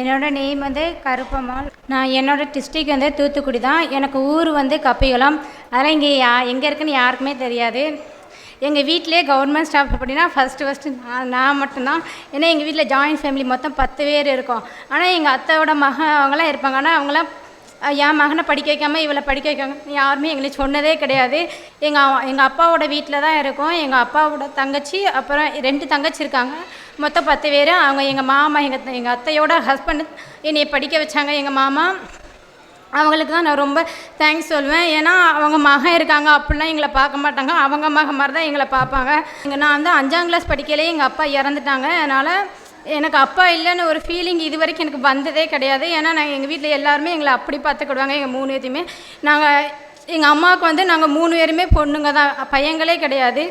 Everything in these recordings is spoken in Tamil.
என்னோடய நேம் வந்து கருப்பம்மாள். நான் என்னோடய டிஸ்ட்ரிக் வந்து தூத்துக்குடி தான். எனக்கு ஊர் வந்து கப்பிகுளம். அதெல்லாம் இங்கே எங்கே இருக்குன்னு யாருக்குமே தெரியாது. எங்கள் வீட்டிலே கவர்மெண்ட் ஸ்டாஃப் அப்படின்னா ஃபஸ்ட்டு நான் மட்டும்தான். ஏன்னா எங்கள் வீட்டில் ஜாயின்ட் ஃபேமிலி மொத்தம் 10 பேர் இருக்கோம். ஆனால் எங்கள் அத்தையோட அவங்களாம் இருப்பாங்க. ஆனால் அவங்களாம் என் மகனை படிக்க வைக்காமல் இவளை படிக்க வைக்காம யாருமே எங்களுக்கு சொன்னதே கிடையாது. எங்கள் அப்பாவோட வீட்டில் தான் இருக்கோம். எங்கள் அப்பாவோட தங்கச்சி, அப்புறம் 2 தங்கச்சி இருக்காங்க. மொத்தம் 10 பேர். அவங்க எங்கள் மாமா, எங்கள் அத்தையோட ஹஸ்பண்ட் என்னை படிக்க வச்சாங்க. எங்கள் மாமா அவங்களுக்கு தான் நான் ரொம்ப தேங்க்ஸ் சொல்லுவேன். ஏன்னா அவங்க மகன் இருக்காங்க அப்படிலாம் எங்களை பார்க்க மாட்டாங்க. அவங்க மகன் மாதிரி தான் எங்களை பார்ப்பாங்க. நான் வந்து 5ஆம் கிளாஸ் படிக்கலே எங்கள் அப்பா இறந்துட்டாங்க. அதனால் எனக்கு அப்பா இல்லைன்னு ஒரு ஃபீலிங் இது வரைக்கும் எனக்கு வந்ததே கிடையாது. ஏன்னா எங்கள் வீட்டில் எல்லாருமே எங்களை அப்படி பார்த்துக்கிடுவாங்க. எங்கள் 3 பேர்த்தையுமே எங்கள் அம்மாவுக்கு வந்து நாங்கள் 3 பேருமே பொண்ணுங்க தான், பையங்களே கிடையாது.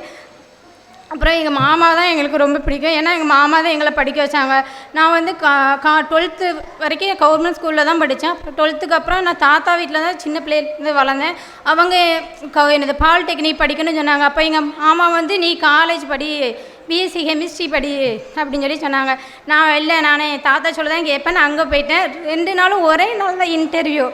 அப்புறம் எங்கள் மாமா தான் எங்களுக்கு ரொம்ப பிடிக்கும். ஏன்னா எங்கள் மாமா தான் எங்களை படிக்க வச்சாங்க. நான் வந்து 12th வரைக்கும் கவர்மெண்ட் ஸ்கூலில் தான் படித்தேன். அப்புறம் 12th அப்புறம் நான் தாத்தா வீட்டில் தான் சின்ன பிள்ளைலேருந்து வளர்ந்தேன். அவங்க எனது பாலிடெக்னிக் படிக்கணும்னு சொன்னாங்க. அப்போ எங்கள் மாமா வந்து நீ காலேஜ் படி, பிஎஸ்சி கெமிஸ்ட்ரி படி அப்படின்னு சொல்லி சொன்னாங்க. நான் இல்லை, நானே தாத்தா சொல்ல தான் கேட்பேன். நான் அங்கே போயிட்டேன். 2 நாளும் ஒரே நாள் தான் இன்டர்வியூ,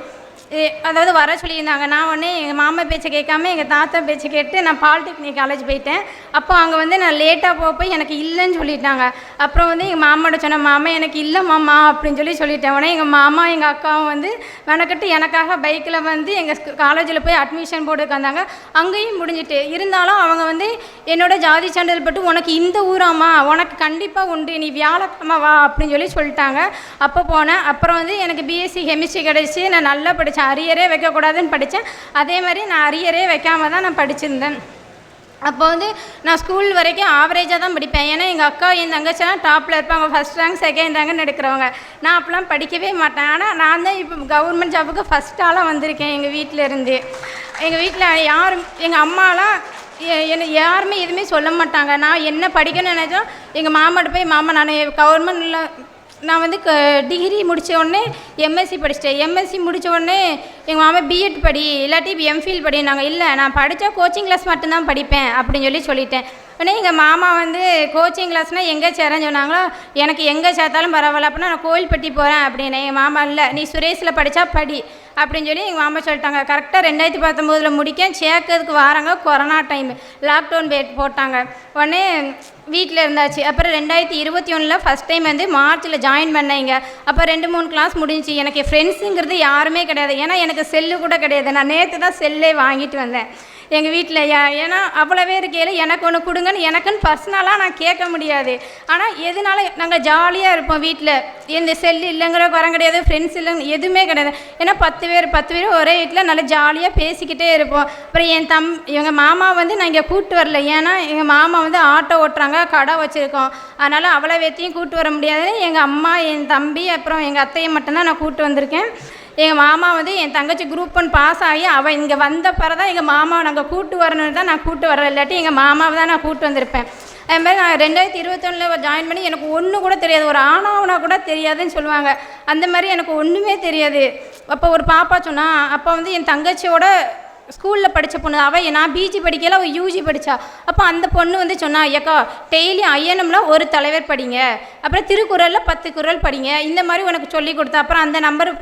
அதாவது வர சொல்லியிருந்தாங்க. நான் உடனே எங்கள் மாமா பேச்சை கேட்காம எங்கள் தாத்தா பேச்சை கேட்டு நான் பாலிடெக்னிக் காலேஜ் போயிட்டேன். அப்போ அங்கே வந்து நான் லேட்டாக போய் எனக்கு இல்லைன்னு சொல்லிட்டாங்க. அப்புறம் வந்து எங்கள் மாமாட்ட சொன்னேன், மாமா எனக்கு இல்லை மாமா அப்படின்னு சொல்லிட்டேன். உடனே எங்கள் மாமா எங்கள் அக்காவும் வந்து மெனக்கட்டு எனக்காக பைக்கில் வந்து எங்கள் காலேஜில் போய் அட்மிஷன் போட்டு வந்தாங்க. அங்கேயும் முடிஞ்சிட்டு இருந்தாலும் அவங்க வந்து என்னோட ஜாதி சான்றிதழ் பட்டு உனக்கு இந்த ஊராமா, உனக்கு கண்டிப்பாக உண்டு, நீ வியாழக்கிழமை வா அப்படின்னு சொல்லிட்டாங்க. அப்போ போனேன். அப்புறம் வந்து எனக்கு பிஎஸ்சி கெமிஸ்ட்ரி கிடச்சி நான் நல்லா படித்தேன். அரியரே வைக்கக்கூடாதுன்னு படித்தேன். அதே மாதிரி நான் அரியரே வைக்காமல் தான் நான் படிச்சிருந்தேன். அப்போ வந்து நான் ஸ்கூல் வரைக்கும் ஆவரேஜாக தான் படிப்பேன். ஏன்னா எங்கள் அக்கா என் தங்கச்சிலாம் டாப்பில் இருப்பாங்க, 1st ரேங்க் 2nd ரேங்க்னு எடுக்கிறவங்க. நான் அப்போலாம் படிக்கவே மாட்டேன். ஆனால் நான் தான் இப்போ கவர்மெண்ட் ஜாபுக்கு ஃபஸ்ட் ஆளாக வந்திருக்கேன் எங்கள் வீட்டில் இருந்து. எங்கள் வீட்டில் யாரும், எங்கள் அம்மாலாம் என்னை யாருமே எதுவுமே சொல்ல மாட்டாங்க. நான் என்ன படிக்கணும்னு நினச்சோம் எங்கள் மாமாட்ட போய், மாமா நான் கவர்மெண்டில் நான் வந்து டிகிரி முடித்த உடனே எம்எஸ்சி படிச்சிட்டேன். எம்எஸ்சி முடித்த உடனே எங்கள் மாமா பிஎட் படி, இல்லாட்டி எம்ஃபில் படி. நாங்கள் இல்லை, நான் படித்தா கோச்சிங் கிளாஸ் மட்டும்தான் படிப்பேன் அப்படின்னு சொல்லிட்டேன். உடனே எங்கள் மாமா வந்து கோச்சிங் கிளாஸ்னால் எங்கே சேரேன்னு சொன்னாங்களோ, எனக்கு எங்கே சேர்த்தாலும் பரவாயில்ல அப்படின்னா நான் கோயில்பட்டி போகிறேன் அப்படின்னு. எங்கள் மாமா இல்லை, நீ சுரேஷில் படித்தா படி அப்படின்னு எங்கள் மாமா சொல்லிட்டாங்க. கரெக்டாக 2019 முடிக்க சேர்க்கறதுக்கு வாராங்க. கொரோனா டைம், லாக்டவுன் போட்டாங்க. உடனே வீட்டில் இருந்தாச்சு. அப்புறம் 2021 ஃபஸ்ட் டைம் வந்து மார்ச்சில் ஜாயின் பண்ணேங்க. அப்போ 2-3 கிளாஸ் முடிஞ்சிச்சு. எனக்கு ஃப்ரெண்ட்ஸுங்கிறது யாருமே கிடையாது. ஏன்னா எனக்கு செல்லு கூட கிடையாது. நான் நேற்று தான் செல்லே வாங்கிட்டு வந்தேன் எங்கள் வீட்டில். ஏன்னா அவ்வளோவே இருக்கையில் எனக்கு ஒன்று கொடுங்கன்னு எனக்குன்னு பர்சனலாக நான் கேட்க முடியாது. ஆனால் எதனால நாங்கள் ஜாலியாக இருப்போம் வீட்டில். எந்த செல்லு இல்லைங்கிற வரம் கிடையாது, ஃப்ரெண்ட்ஸ் இல்லைங்க எதுவுமே கிடையாது. ஏன்னா 10 பேர் ஒரே வீட்டில் நல்லா ஜாலியாக பேசிக்கிட்டே இருப்போம். அப்புறம் எங்கள் மாமா வந்து நான் இங்கே கூப்பிட்டு வரல. ஏன்னா எங்கள் மாமா வந்து ஆட்டோ ஓட்டுறாங்க, கடை வச்சுருக்கோம். அதனால் அவ்வளோ வேத்தையும் கூப்பிட்டு வர முடியாது. எங்கள் அம்மா, என் தம்பி, அப்புறம் எங்கள் அத்தையை மட்டும்தான் நான் கூப்பிட்டு வந்திருக்கேன். எங்கள் மாமா வந்து என் தங்கச்சி குரூப் 1 பாஸ் ஆகி அவள் இங்கே வந்த பிறகு தான் எங்கள் மாமாவை நாங்கள் கூப்பிட்டு வரணுன்னு தான் நான் கூப்பிட்டு வரல. இல்லாட்டி எங்கள் மாமாவை தான் நான் கூப்பிட்டு வந்திருப்பேன். அதுமாதிரி நான் 2021 ஜாயின் பண்ணி எனக்கு ஒன்று கூட தெரியாது. ஒரு ஆனாவனா கூட தெரியாதுன்னு சொல்லுவாங்க. அந்த மாதிரி எனக்கு ஒன்றுமே தெரியாது. அப்போ ஒரு பாப்பா சொன்னால், அப்போ வந்து என் தங்கச்சியோட ஸ்கூலில் படித்த பொண்ணு, நான் பிஜி படிக்கல, அவள் யூஜி படித்தா. அப்போ அந்த பொண்ணு வந்து சொன்னா, ஐயாக்கா டெய்லி ஐஎன்எம்ல ஒரு தலைவர் படிங்க, அப்புறம் திருக்குறளில் 10 குறள் படிங்க, இந்த மாதிரி உனக்கு சொல்லி கொடுத்தா. அப்புறம்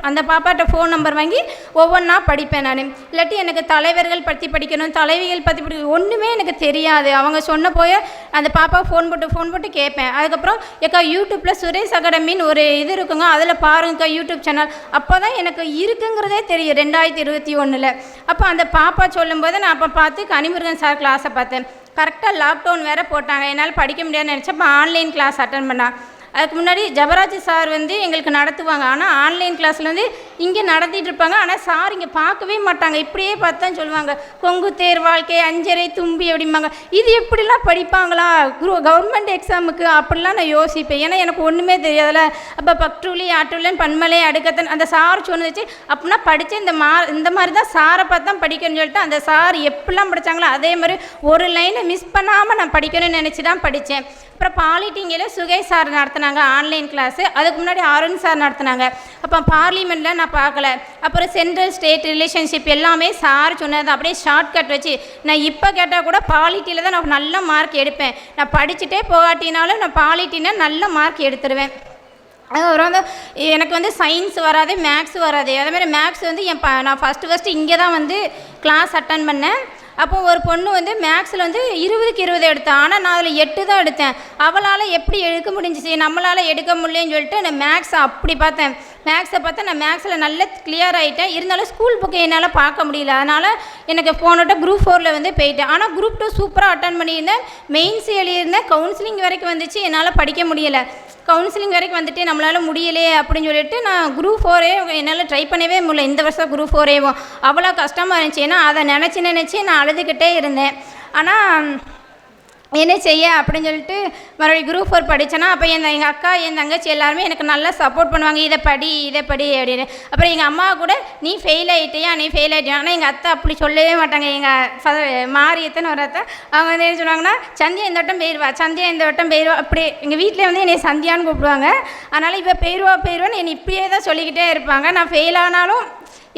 அந்த பாப்பாட்ட ஃபோன் நம்பர் வாங்கி ஒவ்வொன்றா படிப்பேன் நான். இல்லாட்டி எனக்கு தலைவர்கள் பற்றி படிக்கணும், தலைவிகள் பற்றி படிக்கணும், ஒன்றுமே எனக்கு தெரியாது. அவங்க சொன்ன போய் அந்த பாப்பா ஃபோன் போட்டு கேட்பேன். அதுக்கப்புறம் ஏக்கா யூடியூப்பில் சுரேஷ் அகாடமின்னு ஒரு இது இருக்குங்க, அதில் பாருங்கக்கா யூடியூப் சேனல். அப்போ தான் எனக்கு இருக்குங்கிறதே தெரியும் 2021. அப்போ அந்த பாப்பா சொல்லும்போது நான் அப்போ பார்த்து கனிமுருகன் சார் கிளாஸை பார்த்தேன். கரெக்டாக லாக்டவுன் வேறு போட்டாங்க. என்னால் படிக்க முடியாதுன்னு நினச்சப்போ ஆன்லைன் கிளாஸ் அட்டன் பண்ணேன். அதுக்கு முன்னாடி ஜபராஜ் சார் வந்து எங்களுக்கு நடத்துவாங்க. ஆனால் ஆன்லைன் கிளாஸில் வந்து இங்கே நடத்திட்டு இருப்பாங்க. ஆனால் சார் இங்கே பார்க்கவே மாட்டாங்க. இப்படியே பார்த்து தான் சொல்லுவாங்க, கொங்கு தேர் வாழ்க்கை, அஞ்சரை தும்பி அப்படிம்பாங்க. இது எப்படிலாம் படிப்பாங்களா கவர்மெண்ட் எக்ஸாமுக்கு அப்படிலாம் நான் யோசிப்பேன். ஏன்னா எனக்கு ஒன்றுமே தெரியாதுல்ல. அப்போ பக்டூலி ஆட்டுலன் பன்மலை அடுக்கத்தன் அந்த சார் சொன்னதுச்சு. அப்படின்னா படித்து இந்த மாதிரி தான் சாரை பார்த்து தான் படிக்கணும்னு சொல்லிட்டு அந்த சார் எப்படிலாம் படித்தாங்களோ அதே மாதிரி ஒரு லைனை மிஸ் பண்ணாமல் நான் படிக்கணும்னு நினச்சி தான் படித்தேன். அப்புறம் பாலிட்டிங்கில் சுகை சார் நடத்தினாங்க ஆன்லைன் கிளாஸு. அதுக்கு முன்னாடி அருண் சார் நடத்தினாங்க. அப்போ பார்லிமெண்ட்டில் நான் பார்க்கல. அப்புறம் சென்ட்ரல் ஸ்டேட் ரிலேஷன்ஷிப் எல்லாமே சார் சொன்னது அப்படியே ஷார்ட்கட் வச்சு நான் இப்போ கேட்டால் கூட பாலிட்டியில் தான் நான் நல்ல மார்க் எடுப்பேன். நான் படிச்சுட்டே போகாட்டினாலும் நான் பாலிட்டினா நல்ல மார்க் எடுத்துருவேன். அதுக்கப்புறம் வந்து எனக்கு வந்து சயின்ஸ் வராது, மேக்ஸ் வராது. அதேமாதிரி மேக்ஸ் வந்து நான் ஃபஸ்ட்டு இங்கே தான் வந்து கிளாஸ் அட்டன் பண்ணேன். அப்போ ஒரு பொண்ணு வந்து மேக்ஸில் வந்து 20க்கு 20 எடுத்தேன். ஆனால் நான் அதில் 8 தான் எடுத்தேன். அவளால் எப்படி எடுக்க முடிஞ்சிச்சு, நம்மளால் எடுக்க முடியலன்னு சொல்லிட்டு நான் மேக்ஸை அப்படி பார்த்தேன். மேக்ஸை பார்த்தா நான் மேக்ஸில் நல்ல கிளியர் ஆகிட்டேன். இருந்தாலும் ஸ்கூல் புக்கை என்னால் பார்க்க முடியல. அதனால் எனக்கு போனோட்ட குரூப் 4 வந்து போயிட்டேன். ஆனால் குரூப் 2 சூப்பராக அட்டன் பண்ணியிருந்தேன். மெயின்ஸ் எழுதியிருந்தேன். கவுன்சிலிங் வரைக்கும் வந்துச்சு. என்னால் படிக்க முடியலை. கவுன்சிலிங் வரைக்கும் வந்துட்டு நம்மளால் முடியலையே அப்படின்னு சொல்லிட்டு நான் குரூப் 4 என்னால் ட்ரை பண்ணவே முடியல. இந்த வருஷம் குரூப் 4 அவ்வளோ கஷ்டமாக இருந்துச்சு. ஏன்னா அதை நினச்சி நான் அழுதுகிட்டே இருந்தேன். ஆனால் என்ன செய்ய அப்படின்னு சொல்லிட்டு மறுபடியும் குரூப் 4 படித்தேன்னா அப்போ எங்கள் அக்கா என் தங்கச்சி எல்லாருமே எனக்கு நல்லா சப்போர்ட் பண்ணுவாங்க. இதை படி அப்படின்னு. அப்புறம் எங்கள் அம்மா கூட நீ ஃபெயில் ஆகிட்டியா. ஆனால் எங்கள் அத்தை அப்படி சொல்லவே மாட்டாங்க. எங்கள் மாரியத்தன்னு ஒரு அத்தை அவங்க வந்து என்ன சொல்லுவாங்கன்னா சந்தியா இந்த வட்டம் போயிடுவா அப்படி எங்கள் வீட்டில் வந்து என்னை சந்தியான்னு கூப்பிடுவாங்க. அதனால் இப்போ போயிடுவான்னு என்னை இப்படியே தான் சொல்லிக்கிட்டே இருப்பாங்க. நான் ஃபெயில் ஆனாலும்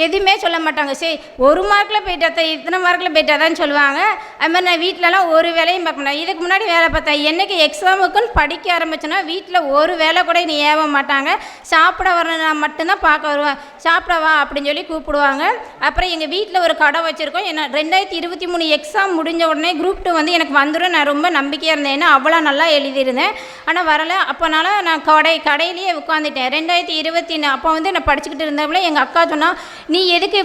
எதுவுமே சொல்ல மாட்டாங்க. சரி ஒரு மார்க்கில் போயிட்டா இத்தனை மார்க்கில் போயிட்டாதான்னு சொல்லுவாங்க. அது மாதிரி நான் வீட்டிலலாம் ஒரு வேலையும் பார்க்க மாட்டேன். இதுக்கு முன்னாடி வேலை பார்த்தேன். என்றைக்கு எக்ஸாமுக்குன்னு படிக்க ஆரம்பிச்சேன்னா வீட்டில் ஒரு வேலை கூட நீ ஏவ மாட்டாங்க. சாப்பிட வரணும் மட்டும்தான் பார்க்க வருவேன். சாப்பிட வா அப்படின்னு சொல்லி கூப்பிடுவாங்க. அப்புறம் எங்கள் வீட்டில் ஒரு கடை வச்சுருக்கோம். என்ன 2023 எக்ஸாம் முடிஞ்ச உடனே குரூப் 2 வந்து எனக்கு வந்துடும் நான் ரொம்ப நம்பிக்கையாக இருந்தேன். ஏன்னா அவ்வளோ நல்லா எழுதியிருந்தேன். ஆனால் வரலை. அப்போனால நான் கடையிலேயே உட்காந்துட்டேன். 2024 அப்போ வந்து நான் படிச்சுக்கிட்டு இருந்தவங்களே எங்கள் அக்கா சொன்னால் நீ எதுக்கு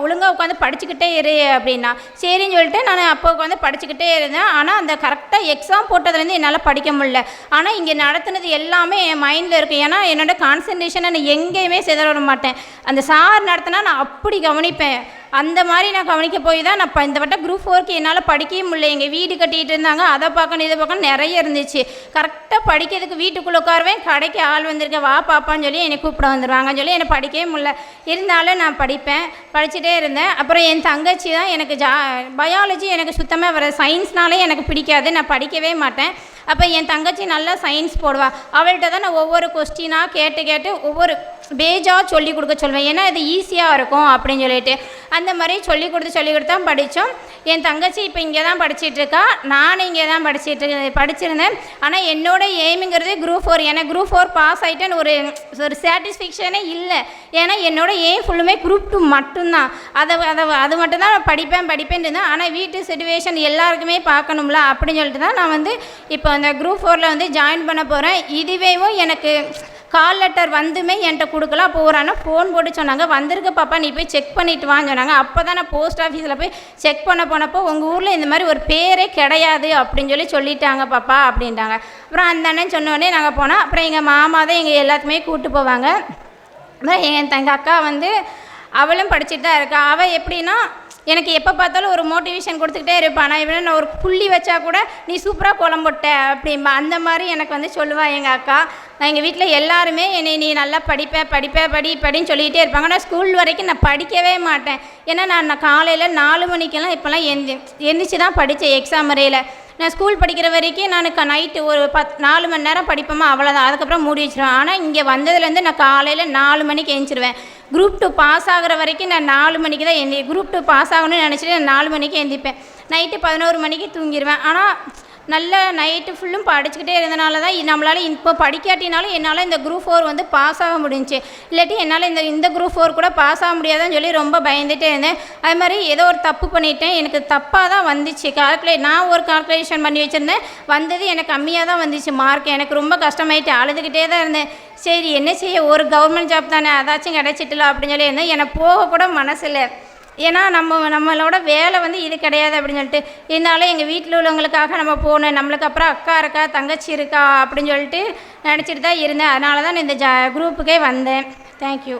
ஒழுங்காக உட்காந்து படிச்சுக்கிட்டே இரு அப்படின்னா சரின்னு சொல்லிட்டு நான் அப்போ உட்காந்து படிச்சுக்கிட்டே இருந்தேன். ஆனால் அந்த கரெக்டாக எக்ஸாம் போட்டதுலேருந்து என்னால் படிக்க முடியல. ஆனால் இங்கே நடத்துனது எல்லாமே என் மைண்டில் இருக்குது. ஏன்னா என்னோட கான்சன்ட்ரேஷனை நான் எங்கேயுமே சிதற விட மாட்டேன். அந்த சார் நடத்தினா நான் அப்படி கவனிப்பேன். அந்த மாதிரி நான் கவனிக்க போய் தான் நான் இந்த வட்டம் குரூப் 4க்கு என்னால் படிக்கவே முடியல. எங்கள் வீடு கட்டிகிட்டு இருந்தாங்க. அதை பார்க்கணும் இதை பார்க்கணும் நிறைய இருந்துச்சு. கரெக்டாக படிக்கிறதுக்கு வீட்டுக்குள்ளே உட்காருவேன். கடைக்கு ஆள் வந்திருக்கேன் வா பாப்பான்னு சொல்லி என்னை கூப்பிட வந்துடுவாங்கன்னு சொல்லி என்னை படிக்கவே முடியல. இருந்தாலும் நான் படிச்சுட்டே இருந்தேன். அப்புறம் என் தங்கச்சி தான் எனக்கு பயாலஜி எனக்கு சுத்தமாக வர சயின்ஸ்னாலே எனக்கு பிடிக்காது. நான் படிக்கவே மாட்டேன். அப்போ என் தங்கச்சி நல்லா சயின்ஸ் போடுவாள். அவள்கிட்ட தான் நான் ஒவ்வொரு கொஸ்டினாக கேட்டு ஒவ்வொரு பேஜாக சொல்லி கொடுக்க சொல்வேன். ஏன்னா இது ஈஸியாக இருக்கும் அப்படின்னு சொல்லிட்டு அந்த மாதிரி சொல்லி கொடுத்து தான் படித்தோம். என் தங்கச்சி இப்போ இங்கே தான் படிச்சிட்ருக்கா. நானும் இங்கே தான் படிச்சிருந்தேன். ஆனால் என்னோட எய்முங்கிறது குரூப் 4. எனக்கு குரூப் 4 பாஸ் ஆகிட்டேன்னு ஒரு சாட்டிஸ்ஃபேக்ஷனே இல்லை. ஏன்னா என்னோட எய்ம் ஃபுல்லுமே குரூப் 2 மட்டும்தான். அது மட்டும்தான் நான் படிப்பேன் இருந்தேன். ஆனால் வீட்டு சிச்சுவேஷன் எல்லாருக்குமே பார்க்கணும்ல அப்படின்னு சொல்லிட்டு தான் நான் வந்து இப்போ அந்த குரூப் 4 வந்து ஜாயின் பண்ண போகிறேன். இதுவேவும் எனக்கு கால் லெட்டர் வந்துமே என்கிட்ட கொடுக்கல. அப்போ ஒரு அண்ணா ஃபோன் போட்டு சொன்னாங்க வந்திருக்க பாப்பா நீ போய் செக் பண்ணிவிட்டு வான்னு சொன்னாங்க. அப்போ தான் நான் போஸ்ட் ஆஃபீஸில் போய் செக் பண்ண போனப்போ உங்கள் ஊரில் இந்த மாதிரி ஒரு பேரே கிடையாது அப்படின்னு சொல்லிட்டாங்க பாப்பா அப்படின்ட்டாங்க. அப்புறம் அந்த அண்ணன் சொன்னோடனே நாங்கள் போனோம். அப்புறம் எங்கள் மாமா தான் எங்கள் எல்லாத்துக்குமே கூப்பிட்டு போவாங்க. அப்புறம் எங்கள் அக்கா வந்து அவளும் படிச்சுட்டு தான் இருக்கா. அவள் எப்படின்னா எனக்கு எப்போ பார்த்தாலும் ஒரு மோட்டிவேஷன் கொடுத்துக்கிட்டே இருப்பான். நான் ஒரு புள்ளி வச்சா கூட நீ சூப்பராக கோலம் போட்ட அப்படின்பா. அந்த மாதிரி எனக்கு வந்து சொல்லுவாள் எங்கள் அக்கா. நான் எங்கள் வீட்டில் எல்லாருமே என்னை நீ நல்லா படின்னு சொல்லிகிட்டே இருப்பாங்க. நான் ஸ்கூல் வரைக்கும் நான் படிக்கவே மாட்டேன். ஏன்னா நான் காலையில் 4 மணிக்கெல்லாம் இப்போல்லாம் எந்திரிச்சு தான் படித்தேன் எக்ஸாம் வரையில். நான் ஸ்கூல் படிக்கிற வரைக்கும் நான் நைட்டு ஒரு 4 மணி நேரம் படிப்போமா அவ்வளோதான். அதுக்கப்புறம் மூடி வச்சுருவேன். ஆனால் இங்கே வந்ததுலேருந்து நான் காலையில் 4 மணிக்கு எழுந்திருவேன். குரூப் 2 பாஸ் ஆகிற வரைக்கும் நான் 4 மணிக்கு தான் குரூப் 2 பாஸ் ஆகணும்னு நினச்சிட்டு நான் 4 மணிக்கு எழுந்திப்பேன். நைட்டு 11 மணிக்கு தூங்கிடுவேன். ஆனால் நல்ல நைட்டு ஃபுல்லும் படிச்சுக்கிட்டே இருந்தனால தான் நம்மளால் இப்போ படிக்காட்டினாலும் என்னால் இந்த குரூப் 4 வந்து பாஸ் ஆக முடிஞ்சிச்சு. இல்லாட்டி என்னால் இந்த குரூப் 4 கூட பாஸ் ஆக முடியாதுன்னு சொல்லி ரொம்ப பயந்துகிட்டே இருந்தேன். அது மாதிரி ஏதோ ஒரு தப்பு பண்ணிட்டேன். எனக்கு தப்பாக தான் வந்துச்சு. நான் ஒரு கால்குலேஷன் பண்ணி வச்சுருந்தேன். வந்தது எனக்கு கம்மியாக தான் வந்துச்சு மார்க். எனக்கு ரொம்ப கஷ்டமாயிட்டு அழுதுகிட்டே தான் இருந்தேன். சரி என்ன செய்ய ஒரு கவர்மெண்ட் ஜாப் தானே அதாச்சும் கிடச்சிட்டல அப்படின்னு சொல்லி இருந்தேன். எனக்கு போக கூட மனசில்லை. ஏன்னா நம்மளோட வேலை வந்து இது கிடையாது அப்படின்னு சொல்லிட்டு இருந்தாலும் எங்கள் வீட்டில் உள்ளவங்களுக்காக நம்ம போகணும். நம்மளுக்கு அப்புறம் அக்கா இருக்கா தங்கச்சி இருக்கா அப்படின்னு சொல்லிட்டு நினச்சிட்டு தான் இருந்தேன். அதனால தான் இந்த குரூப்புக்கே வந்தேன். Thank you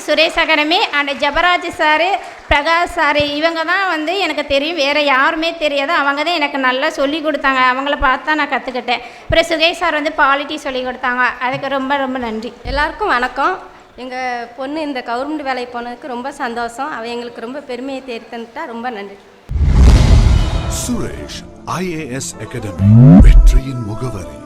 Suresh Academy and Jabaraj sir Prakash sir இவங்க தான் வந்து எனக்கு தெரியும். வேறு யாருமே தெரியாது. அவங்க தான் எனக்கு நல்லா சொல்லி கொடுத்தாங்க. அவங்கள பார்த்து தான் நான் கற்றுக்கிட்டேன். அப்புறம் சுகேஷ் சார் வந்து பாலிட்டி சொல்லி கொடுத்தாங்க. அதுக்கு ரொம்ப ரொம்ப நன்றி. எல்லாருக்கும் வணக்கம். எங்கள் பொண்ணு இந்த கவர்மெண்ட் வேலைக்கு போனதுக்கு ரொம்ப சந்தோஷம். அவள் எங்களுக்கு ரொம்ப பெருமையை தேர்ந்தெடுத்தா ரொம்ப நன்றி. சுரேஷ் IAS அகாடமி வெற்றியின் முகவரி.